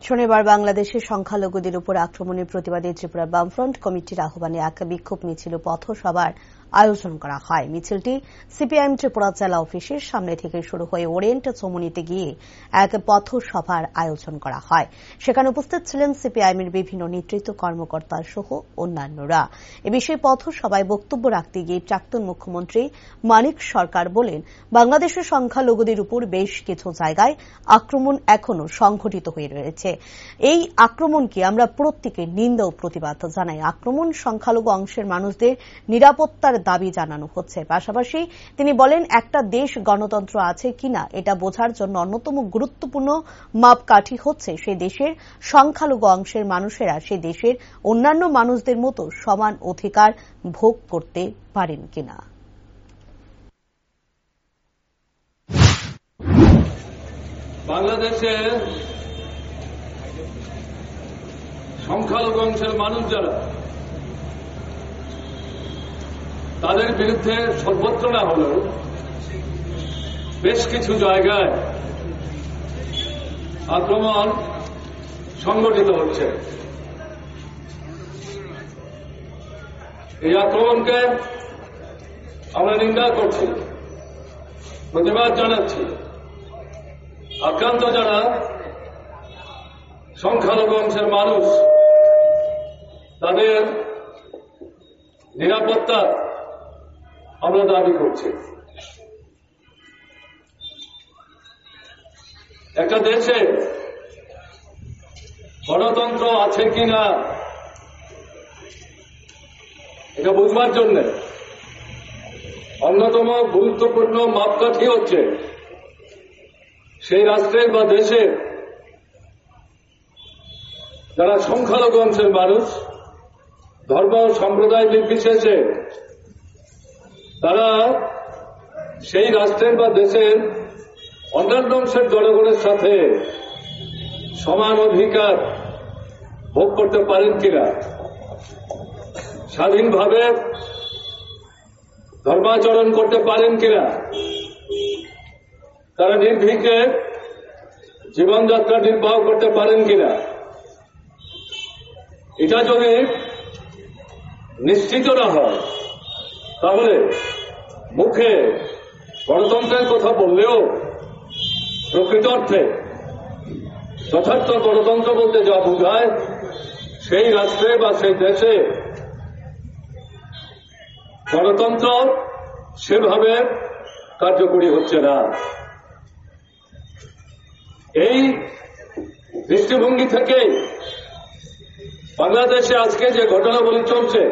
শনিবার বাংলাদেশের সংখ্যালঘুদের উপর আক্রমণের প্রতিবাদে ত্রিপুরা বামফ্রন্ট কমিটির আহ্বানে এক বিক্ষোভ মিছিল ও পথসভার আয়োজন করা হয়। মিছিলটি সিপিআইএম ত্রিপুরা জেলা অফিসের সামনে থেকে শুরু হয়ে ওরিয়েন্ট চমুনিতে গিয়ে এক পথসভার আয়োজন করা হয়। সেখানে উপস্থিত ছিলেন সিপিআইএমের বিভিন্ন নেতৃত্ব কর্মকর্তা সহ অন্যান্যরা। এ বিষয়ে পথসভায় বক্তব্য রাখতে গিয়ে প্রাক্তন মুখ্যমন্ত্রী মানিক সরকার বলেন, বাংলাদেশের সংখ্যালঘুদের উপর বেশ কিছু জায়গায় আক্রমণ এখনো সংঘটিত হয়ে রয়েছে। এই আক্রমণকে আমরা প্রত্যেকে নিন্দা ও প্রতিবাদ জানাই। আক্রমণ সংখ্যালঘু অংশের মানুষদের নিরাপত্তার দাবি জানানো হচ্ছে। পাশাপাশি তিনি বলেন, একটা দেশ গণতন্ত্র আছে কিনা এটা বোঝার জন্য অন্যতম গুরুত্বপূর্ণ মাপকাঠি হচ্ছে সেই দেশের সংখ্যালঘু অংশের মানুষেরা সেই দেশের অন্যান্য মানুষদের মতো সমান অধিকার ভোগ করতে পারেন কিনা। বাংলাদেশে সংখ্যালঘু অংশের মানুষ যারা, তাদের বিরুদ্ধে সর্বত্র না হলেও বেশ কিছু জায়গায় আক্রমণ সংগঠিত হচ্ছে। এই আক্রমণকে আমরা নিন্দা করছি, প্রতিবাদ জানাচ্ছি। আক্রান্ত যারা সংখ্যালঘু অংশের মানুষ, তাদের নিরাপত্তা আমরা দাবি করছি। একটা দেশে গণতন্ত্র আছে কিনা এটা বুঝবার জন্য অন্যতম গুরুত্বপূর্ণ মাপকাঠি হচ্ছে সেই রাষ্ট্রের বা দেশের যারা সংখ্যালঘু অংশের মানুষ, ধর্ম সম্প্রদায় নির্বিশেষে তারা সেই রাষ্ট্রের বা দেশের অন্যান্য অংশের জনগণের সাথে সমান অধিকার ভোগ করতে পারেন কিনা, স্বাধীনভাবে ধর্মাচরণ করতে পারেন কিনা, তারা নির্ভীকে জীবনযাত্রা নির্বাহ করতে পারেন কিনা, এটা যদি নিশ্চিত না হয় তাহলে মুখে গণতন্ত্রের কথা বললেও প্রকৃত অর্থে যথার্থ গণতন্ত্র বলতে যা বোঝায় সেই রাষ্ট্রে বা সেই দেশে গণতন্ত্র সেভাবে কার্যকরী হচ্ছে না। এই দৃষ্টিভঙ্গি থেকে বাংলাদেশে আজকে যে ঘটনাবলী চলছে